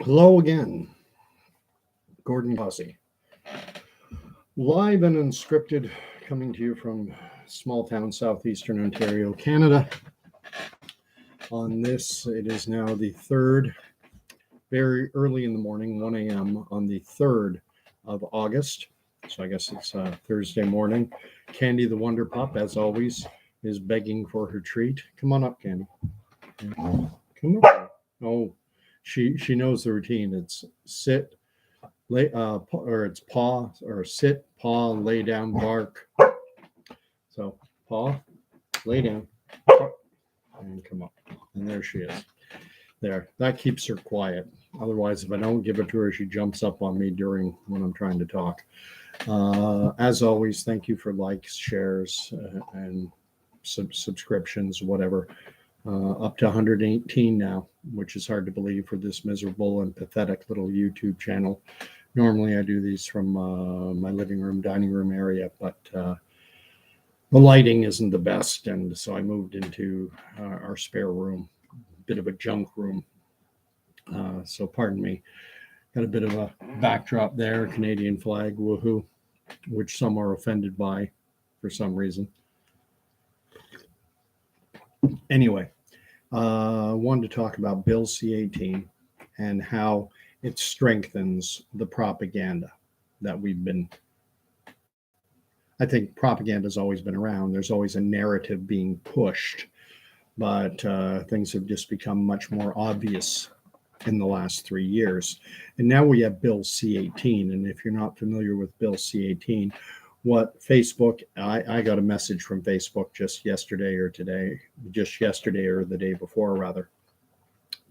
Hello again, Gordon Bossy. Live and unscripted, coming to you from small town southeastern Ontario, Canada. On this, it is now the 3rd, very early in the morning, 1 a.m. on the 3rd of August. So I guess it's Thursday morning. Candy the Wonder Pup, as always, is begging for her treat. Come on up, Candy. Come on. Oh, she knows the routine. It's sit, lay, or it's paw, or sit, paw, lay down, bark. So paw, lay down, and come up. And there she is. There. That keeps her quiet. Otherwise, if I don't give it to her, she jumps up on me during when I'm trying to talk. As always, thank you for likes, shares, and subscriptions, whatever. Up to 118 now, which is hard to believe for this miserable and pathetic little YouTube channel. Normally, I do these from my living room, dining room area, but the lighting isn't the best, and so I moved into our spare room, bit of a junk room. So pardon me. Got a bit of a backdrop there, Canadian flag, woohoo, which some are offended by for some reason. Anyway, I wanted to talk about Bill C-18 and how it strengthens the propaganda that we've been. I think propaganda has always been around. There's always a narrative being pushed, but things have just become much more obvious in the last 3 years. And now we have Bill C-18. And if you're not familiar with Bill C-18, what Facebook, I got a message from Facebook just yesterday or the day before, rather,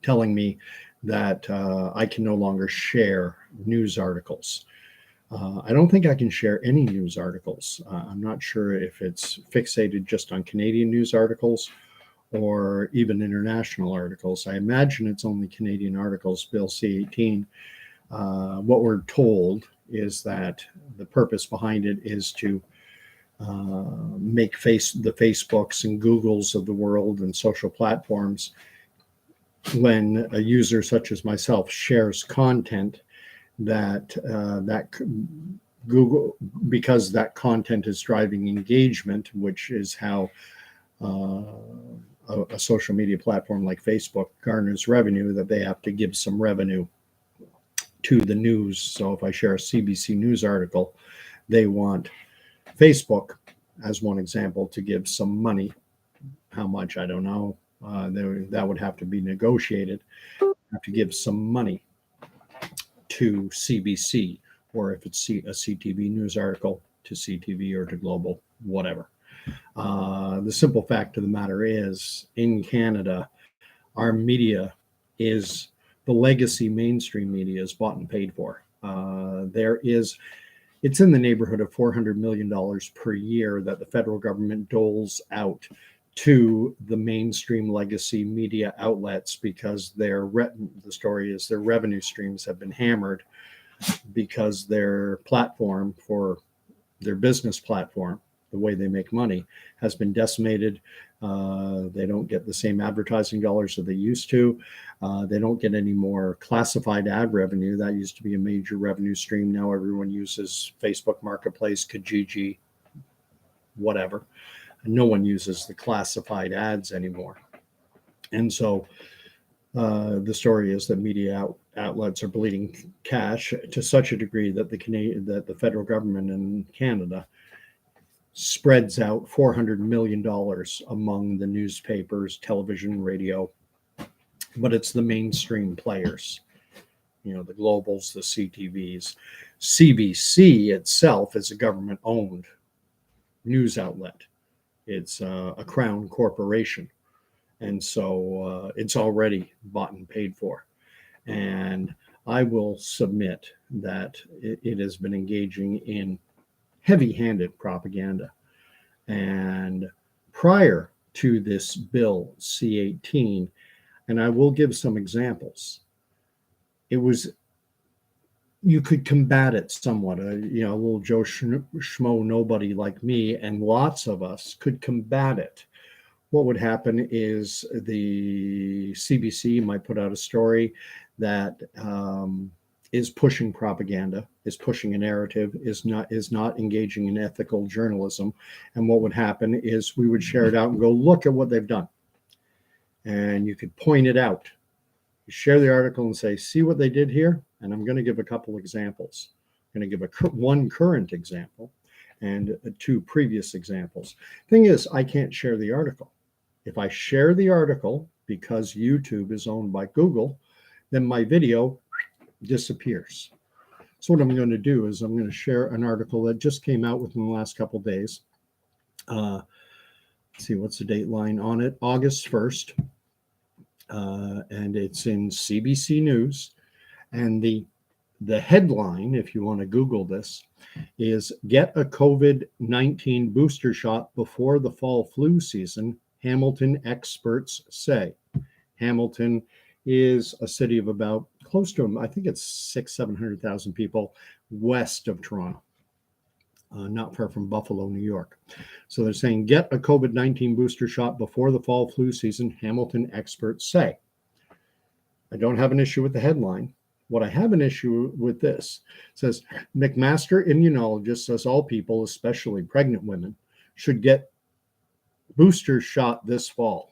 telling me that I can no longer share news articles. I don't think I can share any news articles. I'm not sure if it's fixated just on Canadian news articles or even international articles. I imagine it's only Canadian articles, Bill C-18. What we're told is that the purpose behind it is to make the Facebooks and Googles of the world and social platforms, when a user such as myself shares content that Google, because that content is driving engagement, which is how a social media platform like Facebook garners revenue, that they have to give some revenue to the news. So if I share a CBC News article, they want Facebook, as one example, to give some money. How much, I don't know. That would have to be negotiated. Have to give some money to CBC, or if it's a CTV News article, to CTV or to Global, whatever. The simple fact of the matter is, in Canada, our media is the legacy mainstream media is bought and paid for. It's in the neighborhood of $400 million per year that the federal government doles out to the mainstream legacy media outlets, because the story is their revenue streams have been hammered because their platform, for their business platform, the way they make money, has been decimated. They don't get the same advertising dollars that they used to. They don't get any more classified ad revenue. That used to be a major revenue stream. Now everyone uses Facebook Marketplace, Kijiji, whatever. No one uses the classified ads anymore. And so the story is that media outlets are bleeding cash to such a degree that the federal government in Canada spreads out $400 million among the newspapers, television, radio, but it's the mainstream players, the Globals, the CTVs. CBC itself is a government-owned news outlet. It's a crown corporation, and so it's already bought and paid for. And I will submit that it has been engaging in heavy-handed propaganda. And prior to this Bill C-18, and I will give some examples, you could combat it somewhat. A little Joe Schmo nobody like me and lots of us could combat it what would happen is the CBC might put out a story that is pushing propaganda, is pushing a narrative, is not engaging in ethical journalism. And what would happen is we would share it out and go, look at what they've done. And you could point it out. You share the article and say, see what they did here? And I'm going to give a couple examples. I'm going to give one current example and two previous examples. Thing is, I can't share the article. If I share the article, because YouTube is owned by Google, then my video disappears. So what I'm going to do is I'm going to share an article that just came out within the last couple of days. Let's see, what's the date line on it? August 1st. And it's in CBC News. And the headline, if you want to Google this, is "Get a COVID-19 booster shot before the fall flu season, Hamilton experts say." Hamilton is a city of about close to, I think it's 700,000 people west of Toronto, not far from Buffalo, New York. So they're saying, get a COVID-19 booster shot before the fall flu season, Hamilton experts say. I don't have an issue with the headline. What I have an issue with this says, McMaster immunologist says all people, especially pregnant women, should get booster shot this fall.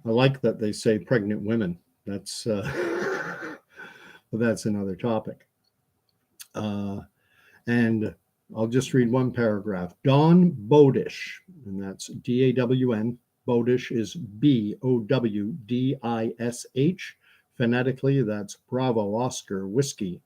I like that they say pregnant women. That's that's another topic. And I'll just read one paragraph. Dawn Bowdish, and that's D-A-W-N. Bowdish is B-O-W-D-I-S-H. Phonetically, that's Bravo, Oscar, Whiskey,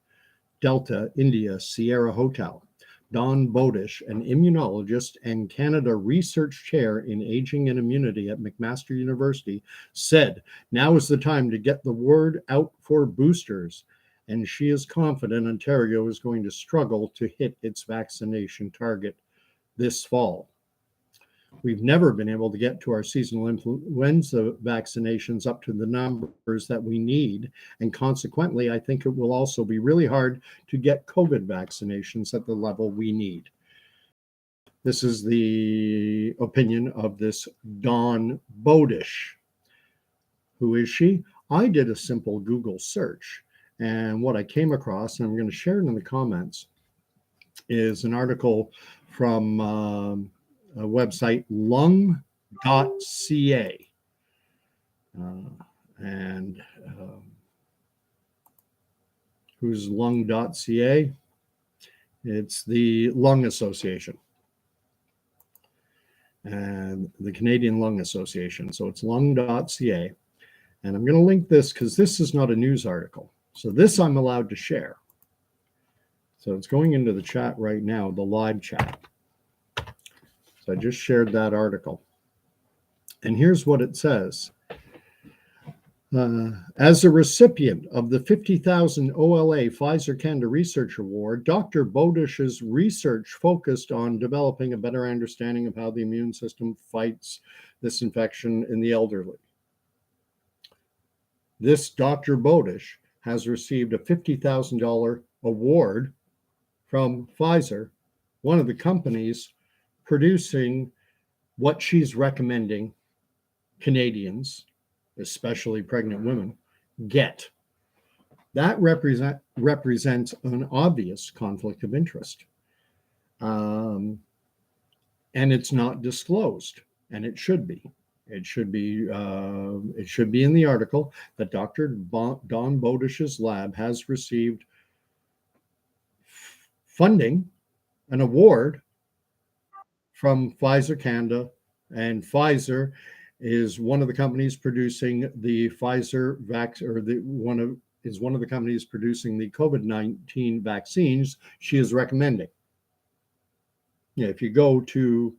Delta, India, Sierra Hotel. Dawn Bowdish, an immunologist and Canada Research Chair in Aging and Immunity at McMaster University, said, now is the time to get the word out for boosters, and she is confident Ontario is going to struggle to hit its vaccination target this fall. We've never been able to get to our seasonal influenza vaccinations up to the numbers that we need. And consequently, I think it will also be really hard to get COVID vaccinations at the level we need. This is the opinion of this Dawn Bowdish. Who is she? I did a simple Google search. And what I came across, and I'm going to share it in the comments, is an article from a website, lung.ca. Who's lung.ca? It's the Lung Association and the Canadian Lung Association. So it's lung.ca. And I'm going to link this because this is not a news article. So this I'm allowed to share. So it's going into the chat right now, the live chat. So I just shared that article. And here's what it says. As a recipient of the $50,000 OLA Pfizer Canada Research Award, Dr. Bowdish's research focused on developing a better understanding of how the immune system fights this infection in the elderly. This Dr. Bowdish has received a $50,000 award from Pfizer, one of the companies producing what she's recommending Canadians, especially pregnant women, get. That represents an obvious conflict of interest. And it's not disclosed, and it should be. It should be in the article that Dr. Dawn Bowdish's lab has received funding, an award from Pfizer Canada, and Pfizer is one of the companies producing the Pfizer is one of the companies producing the COVID-19 vaccines she is recommending. Yeah, if you go to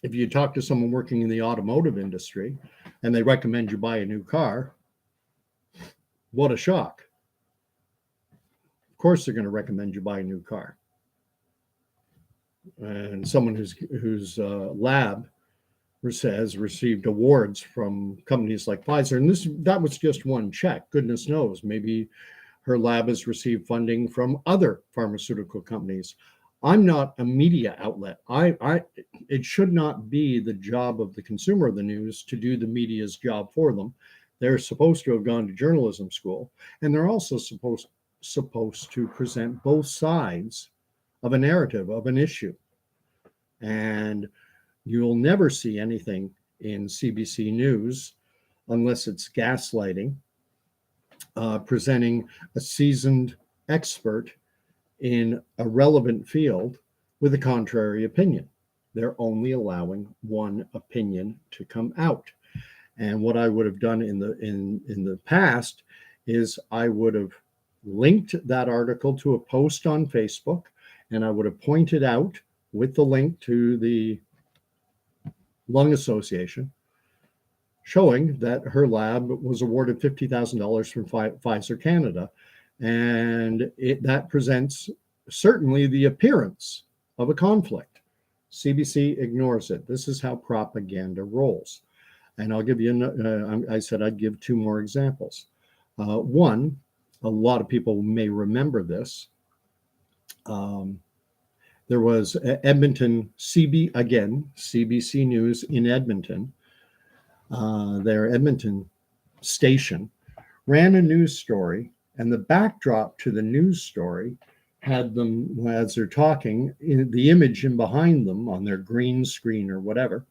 if you talk to someone working in the automotive industry and they recommend you buy a new car, what a shock. Of course, they're going to recommend you buy a new car. And someone whose lab has received awards from companies like Pfizer, and that was just one check. Goodness knows, maybe her lab has received funding from other pharmaceutical companies. I'm not a media outlet. It should not be the job of the consumer of the news to do the media's job for them. They're supposed to have gone to journalism school, and they're also supposed to present both sides of a narrative of an issue. And you'll never see anything in CBC News unless it's gaslighting, presenting a seasoned expert in a relevant field with a contrary opinion. They're only allowing one opinion to come out. And what I would have done in the past is I would have linked that article to a post on Facebook, and I would have pointed out with the link to the Lung Association, showing that her lab was awarded $50,000 from Pfizer Canada. And that presents certainly the appearance of a conflict. CBC ignores it. This is how propaganda rolls. And I'll give you, I said I'd give two more examples. One, a lot of people may remember this. There was Edmonton, CBC News in Edmonton. Their Edmonton station ran a news story, and the backdrop to the news story had them, as they're talking, the image in behind them on their green screen or whatever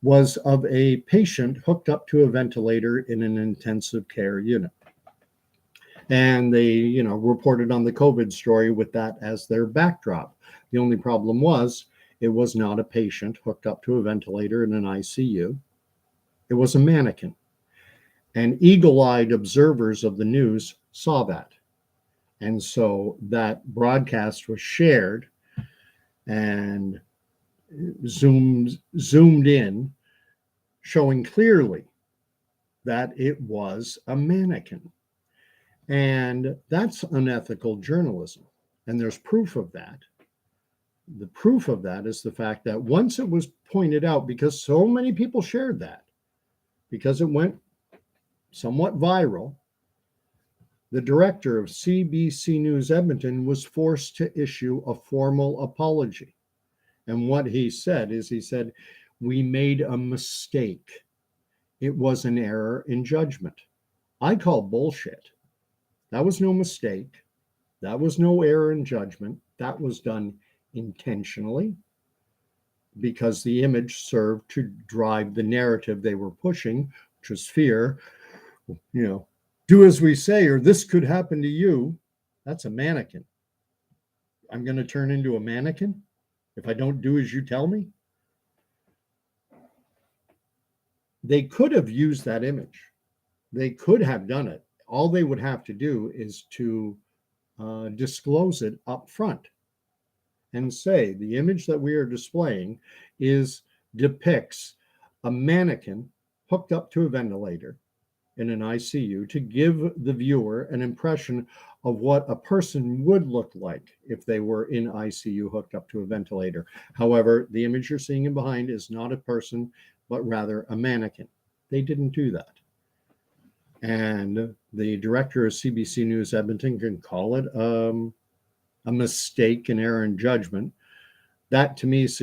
was of a patient hooked up to a ventilator in an intensive care unit. And they, reported on the COVID story with that as their backdrop. The only problem was it was not a patient hooked up to a ventilator in an ICU. It was a mannequin. And eagle-eyed observers of the news saw that. And so that broadcast was shared and zoomed in, showing clearly that it was a mannequin. And that's unethical journalism. And there's proof of that. The proof of that is the fact that once it was pointed out, because so many people shared that, because it went somewhat viral, the director of CBC News Edmonton was forced to issue a formal apology. And what he said, we made a mistake. It was an error in judgment. I call bullshit. That was no mistake. That was no error in judgment. That was done intentionally because the image served to drive the narrative they were pushing, which was fear. Do as we say, or this could happen to you. That's a mannequin. I'm going to turn into a mannequin if I don't do as you tell me. They could have used that image. They could have done it. All they would have to do is to disclose it up front and say the image that we are displaying depicts a mannequin hooked up to a ventilator in an ICU to give the viewer an impression of what a person would look like if they were in ICU hooked up to a ventilator. However, the image you're seeing in behind is not a person, but rather a mannequin. They didn't do that. And the director of CBC News Edmonton can call it a mistake, an error in judgment. That to me is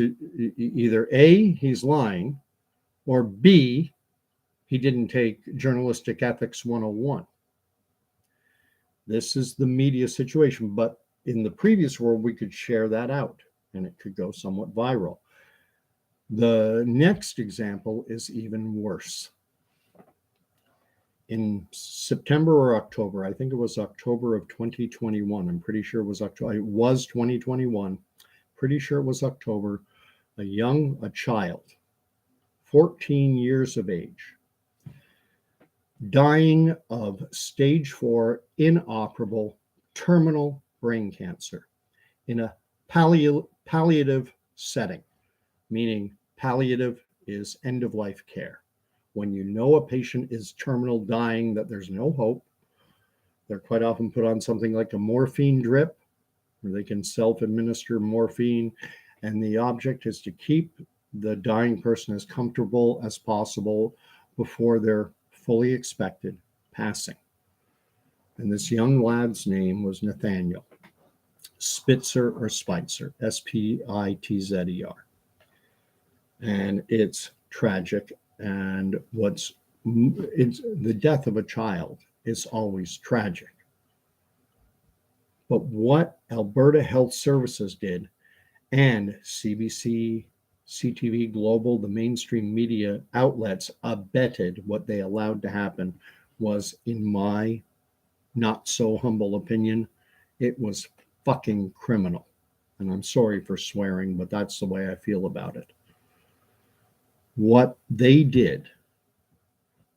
either A, he's lying, or B, he didn't take journalistic ethics 101. This is the media situation, but in the previous world, we could share that out and it could go somewhat viral. The next example is even worse. In September or October, I think it was October of 2021. I'm pretty sure it was October. It was 2021. Pretty sure it was October. A child, 14 years of age, dying of stage 4 inoperable terminal brain cancer in a palliative setting, meaning palliative is end of life care. When you know a patient is terminal, dying, that there's no hope, they're quite often put on something like a morphine drip, where they can self-administer morphine, and the object is to keep the dying person as comfortable as possible before their fully expected passing. And this young lad's name was Nathaniel. Spitzer or Spitzer, Spitzer. And it's tragic. And it's the death of a child is always tragic. But what Alberta Health Services did, and CBC, CTV, Global, the mainstream media outlets abetted what they allowed to happen, was, in my not so humble opinion, it was fucking criminal. And I'm sorry for swearing, but that's the way I feel about it. What they did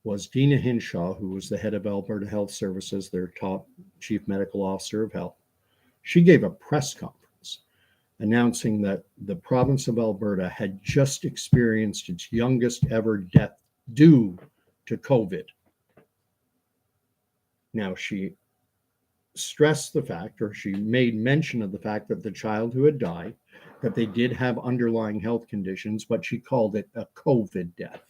was Dina Hinshaw, who was the head of Alberta Health Services, their top chief medical officer of health, she gave a press conference announcing that the province of Alberta had just experienced its youngest ever death due to COVID. Now, she stressed the fact, or she made mention of the fact, that the child who had died, that they did have underlying health conditions, but she called it a COVID death.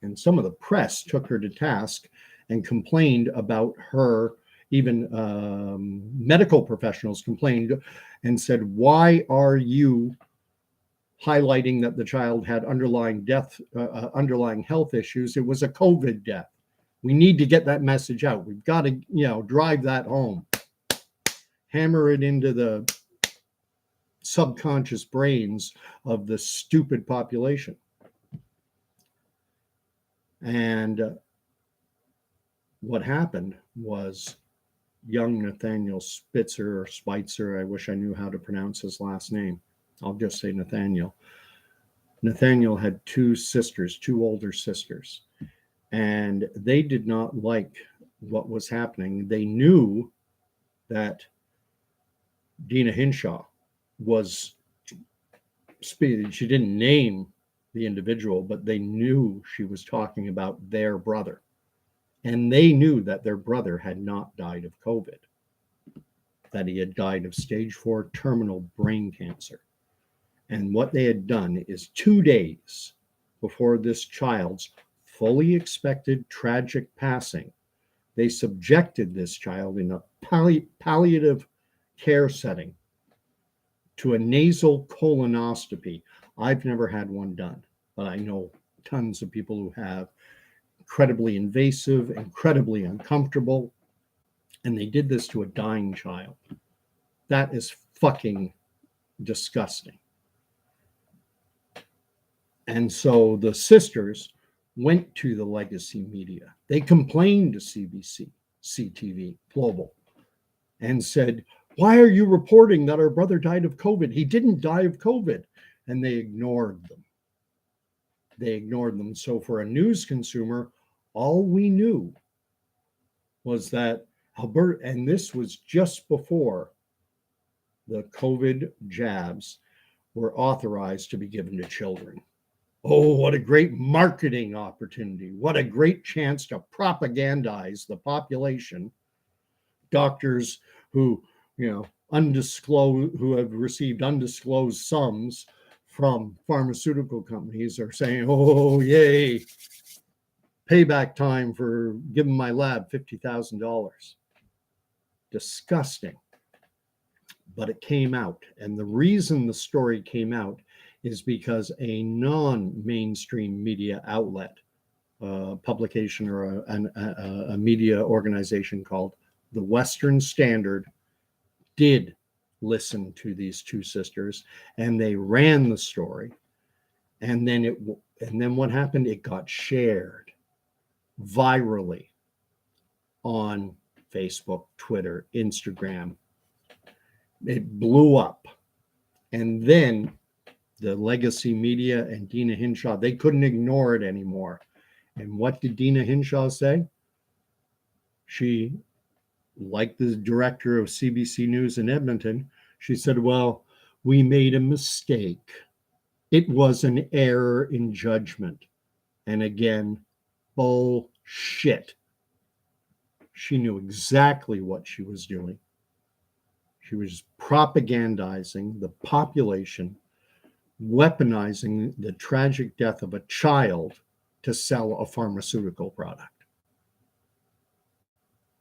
And some of the press took her to task and complained about her. Even medical professionals complained and said, why are you highlighting that the child had underlying health issues? It was a COVID death. We need to get that message out. We've got to, drive that home, hammer it into the subconscious brains of the stupid population. And what happened was young Nathaniel Spitzer or Spitzer, I wish I knew how to pronounce his last name. I'll just say Nathaniel. Nathaniel had two older sisters, and they did not like what was happening. They knew that Dina Hinshaw was, she didn't name the individual, but they knew she was talking about their brother. And they knew that their brother had not died of COVID, that he had died of stage 4 terminal brain cancer. And what they had done is 2 days before this child's fully expected tragic passing, they subjected this child in a palliative care setting to a nasal colonoscopy. I've never had one done, but I know tons of people who have. Incredibly invasive, incredibly uncomfortable. And they did this to a dying child. That is fucking disgusting. And so the sisters went to the legacy media. They complained to CBC, CTV, Global, and said, why are you reporting that our brother died of COVID? He didn't die of COVID. And they ignored them. So for a news consumer, all we knew was that Alberta, and this was just before the COVID jabs were authorized to be given to children. Oh, what a great marketing opportunity. What a great chance to propagandize the population. Doctors who, who have received undisclosed sums from pharmaceutical companies are saying, oh, yay, payback time for giving my lab $50,000. Disgusting. But it came out. And the reason the story came out is because a non-mainstream media outlet, publication, or a media organization called the Western Standard did listen to these two sisters, and they ran the story. And then what happened? It got shared virally on Facebook, Twitter, Instagram. It blew up. And then the legacy media and Dina Hinshaw, they couldn't ignore it anymore. And what did Dina Hinshaw say? She, like the director of CBC News in Edmonton, she said, well, we made a mistake. It was an error in judgment. And again, bullshit. She knew exactly what she was doing. She was propagandizing the population, weaponizing the tragic death of a child to sell a pharmaceutical product.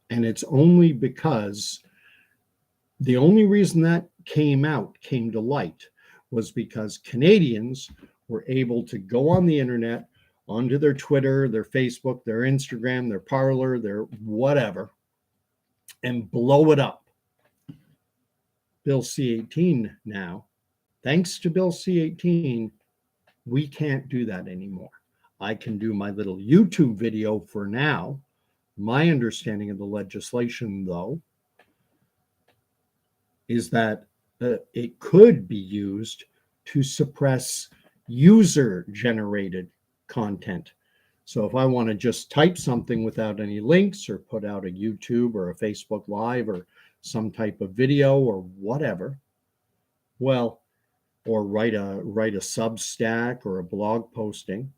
And it's only because The only reason that came to light, was because Canadians were able to go on the internet, onto their Twitter, their Facebook, their Instagram, their Parler, their whatever, and blow it up. Bill C-18 now, thanks to Bill C-18, we can't do that anymore. I can do my little YouTube video for now. My understanding of the legislation, though, is that it could be used to suppress user-generated content. So if I want to just type something without any links, or put out a YouTube or a Facebook Live or some type of video or whatever, well, or write a Substack or a blog posting,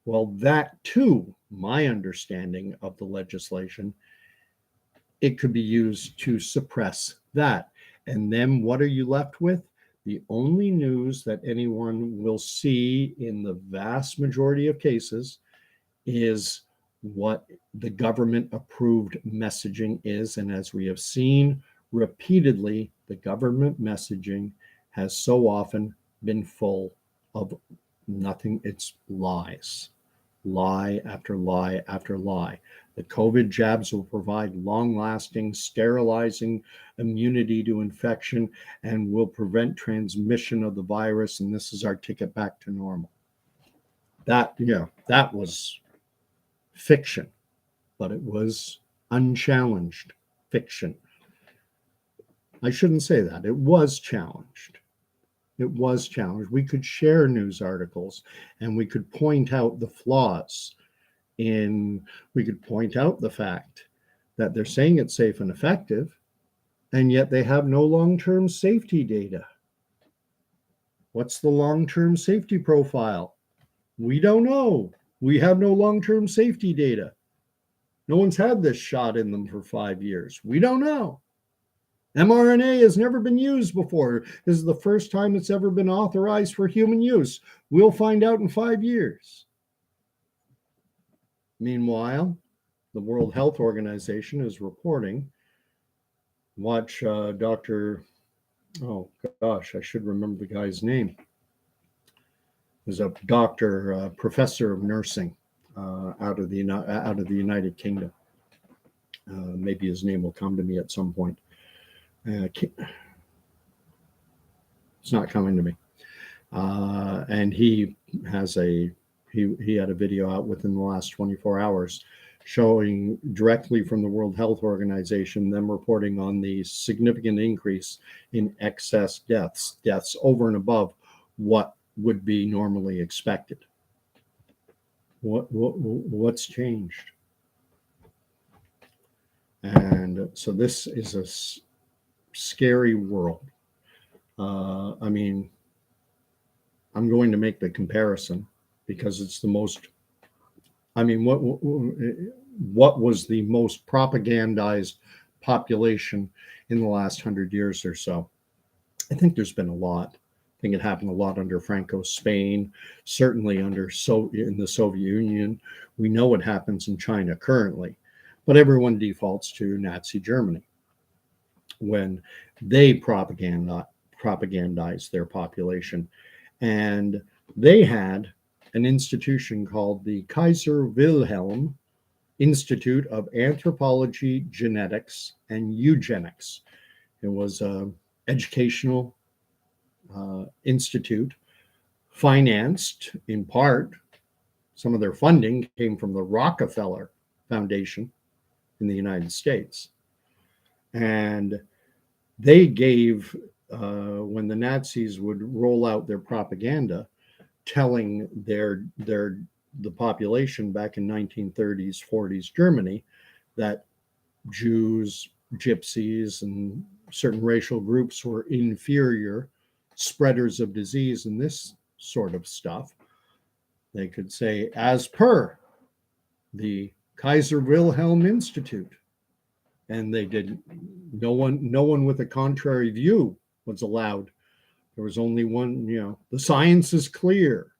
well, that too, my understanding of the legislation, it could be used to suppress that. And then what are you left with? The only news that anyone will see in the vast majority of cases is what the government approved messaging is. And as we have seen repeatedly, the government messaging has so often been full of nothing. It's lies, lie after lie after lie. The COVID jabs will provide long-lasting, sterilizing immunity to infection and will prevent transmission of the virus. And this is our ticket back to normal. That was fiction, but it was unchallenged fiction. I shouldn't say that. It was challenged. It was challenged. We could share news articles and we could point out the flaws we could point out the fact that they're saying it's safe and effective, and yet they have no long-term safety data. What's the long-term safety profile? We don't know. We have no long-term safety data. No one's had this shot in them for 5 years. We don't know. mRNA has never been used before. This is the first time it's ever been authorized for human use. We'll find out in 5 years. Meanwhile, the World Health Organization is reporting, watch Dr. Oh gosh, I should remember the guy's name. There's a doctor, professor of nursing out of the United Kingdom. Maybe his name will come to me at some point. It's not coming to me. And he has he had a video out within the last 24 hours showing directly from the World Health Organization, them reporting on the significant increase in excess deaths over and above what would be normally expected. What's changed? And so this is a scary world. I mean, I'm going to make the comparison because it's the most, I mean, what was the most propagandized population in the last 100 years or so? I think there's been a lot. I think it happened a lot under Franco's Spain, certainly in the Soviet Union. We know what happens in China currently, but everyone defaults to Nazi Germany when they propagandize their population. And they had an institution called the Kaiser Wilhelm Institute of Anthropology, Genetics, and Eugenics. It was an educational institute, financed in part, some of their funding came from the Rockefeller Foundation in the United States. And they gave, when the Nazis would roll out their propaganda, telling the population back in 1930s, 40s Germany that Jews, Gypsies, and certain racial groups were inferior spreaders of disease and this sort of stuff. They could say, as per the Kaiser Wilhelm Institute, and they didn't. No one with a contrary view was allowed. There was only one, the science is clear.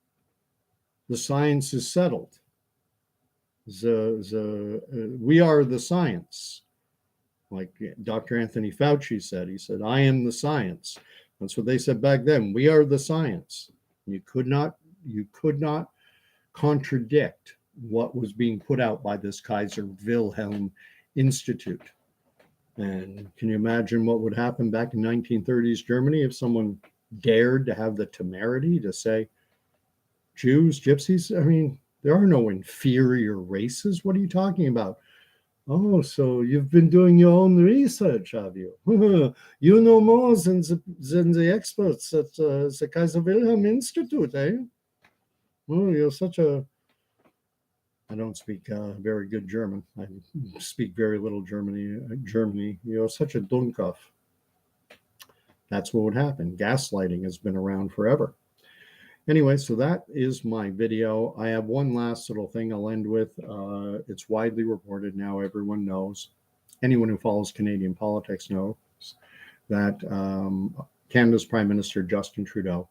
The science is settled. We are the science. Like Dr. Anthony Fauci said, he said, I am the science. That's what they said back then. We are the science. You could not contradict what was being put out by this Kaiser Wilhelm Institute. And can you imagine what would happen back in 1930s Germany if someone dared to have the temerity to say, Jews, gypsies? I mean, there are no inferior races. What are you talking about? Oh, so you've been doing your own research, have you? You know more than the experts at the Kaiser Wilhelm Institute, eh? Oh, you're such a. I don't speak very good German. I speak very little Germany. You're such a Dummkopf. That's what would happen. Gaslighting has been around forever. Anyway, so that is my video. I have one last little thing I'll end with. It's widely reported now. Everyone knows. Anyone who follows Canadian politics knows that Canada's Prime Minister Justin Trudeau,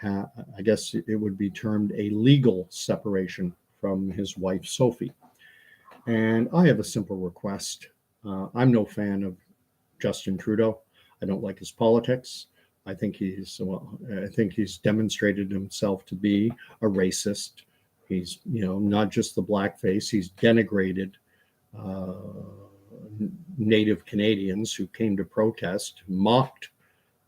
I guess it would be termed a legal separation from his wife Sophie. And I have a simple request. I'm no fan of Justin Trudeau. I don't like his politics. I think he's demonstrated himself to be a racist. He's, not just the blackface. He's denigrated Native Canadians who came to protest, mocked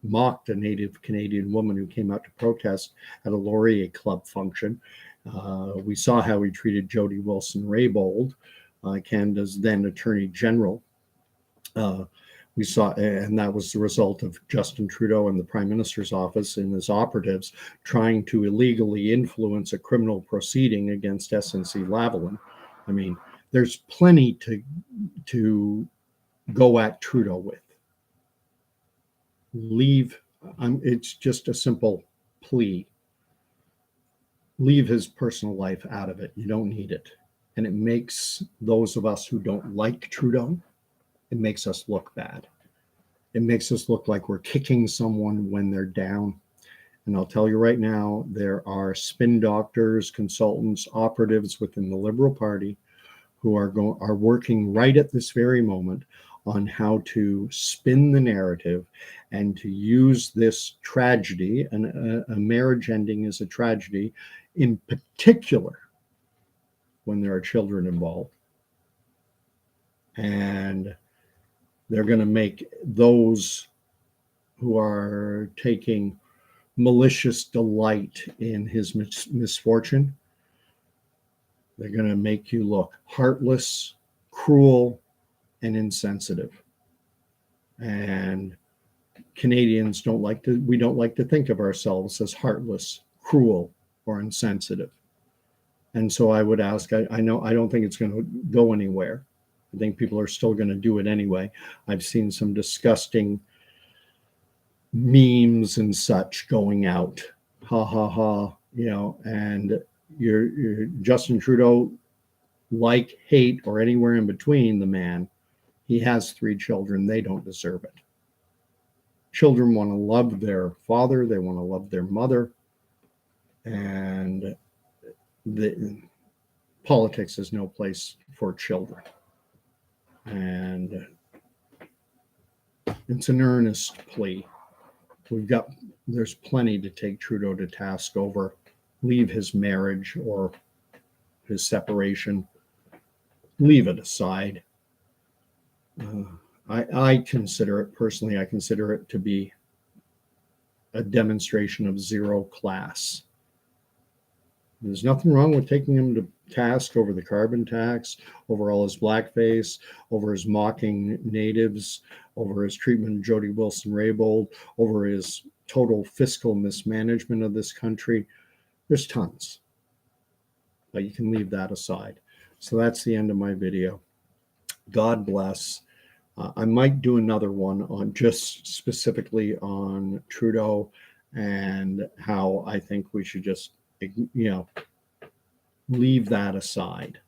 a Native Canadian woman who came out to protest at a Laurier Club function. We saw how he treated Jody Wilson-Raybould, Canada's then Attorney General. We saw, and that was the result of Justin Trudeau and the Prime Minister's office and his operatives trying to illegally influence a criminal proceeding against SNC-Lavalin. I mean, there's plenty to go at Trudeau with. It's just a simple plea. Leave his personal life out of it. You don't need it. And it makes those of us who don't like Trudeau, it makes us look bad. It makes us look like we're kicking someone when they're down. And I'll tell you right now, there are spin doctors, consultants, operatives within the Liberal Party who are working right at this very moment on how to spin the narrative and to use this tragedy, and a marriage ending is a tragedy, in particular when there are children involved. And they're going to make those who are taking malicious delight in his misfortune, they're going to make you look heartless, cruel, and insensitive. And Canadians we don't like to think of ourselves as heartless, cruel, or insensitive. And so I would ask, I don't think it's going to go anywhere. I think people are still going to do it anyway. I've seen some disgusting memes and such going out. Ha ha ha, and you're Justin Trudeau, like, hate, or anywhere in between the man, he has 3 children. They don't deserve it. Children want to love their father. They want to love their mother. And politics is no place for children. And it's an earnest plea. There's plenty to take Trudeau to task over. Leave his marriage or his separation. Leave it aside. I consider it to be a demonstration of zero class. There's nothing wrong with taking him to task over the carbon tax, over all his blackface, over his mocking natives, over his treatment of Jody Wilson-Raybould, over his total fiscal mismanagement of this country. There's tons, but you can leave that aside. So that's the end of my video. God bless. I might do another one on just specifically on Trudeau and how I think we should just, leave that aside,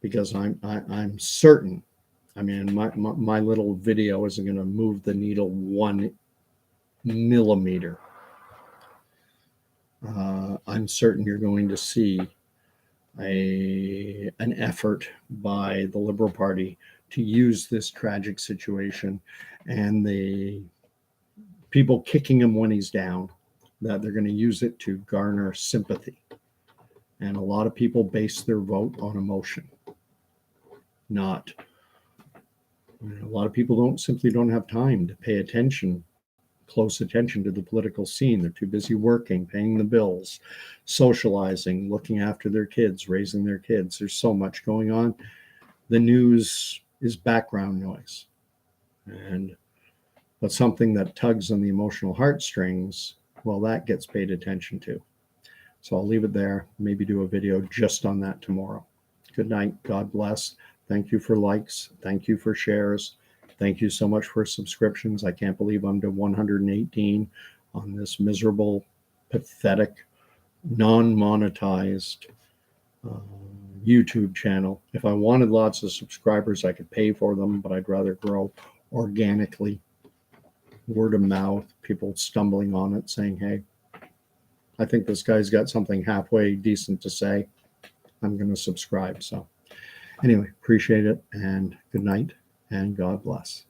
because I'm certain. I mean, my little video isn't going to move the needle 1 millimeter. I'm certain you're going to see an effort by the Liberal Party to use this tragic situation and the people kicking him when he's down, that they're going to use it to garner sympathy. And a lot of people base their vote on emotion, not, a lot of people simply don't have time to pay close attention to the political scene. They're too busy working, paying the bills, socializing, looking after their kids, raising their kids. There's so much going on. The news is background noise. But something that tugs on the emotional heartstrings, well, that gets paid attention to. So I'll leave it there. Maybe do a video just on that tomorrow. Good night. God bless. Thank you for likes. Thank you for shares. Thank you so much for subscriptions. I can't believe I'm to 118 on this miserable, pathetic, non-monetized YouTube channel. If I wanted lots of subscribers, I could pay for them, but I'd rather grow organically, word of mouth, people stumbling on it saying, hey, I think this guy's got something halfway decent to say. I'm going to subscribe. So anyway, appreciate it, and good night, and God bless.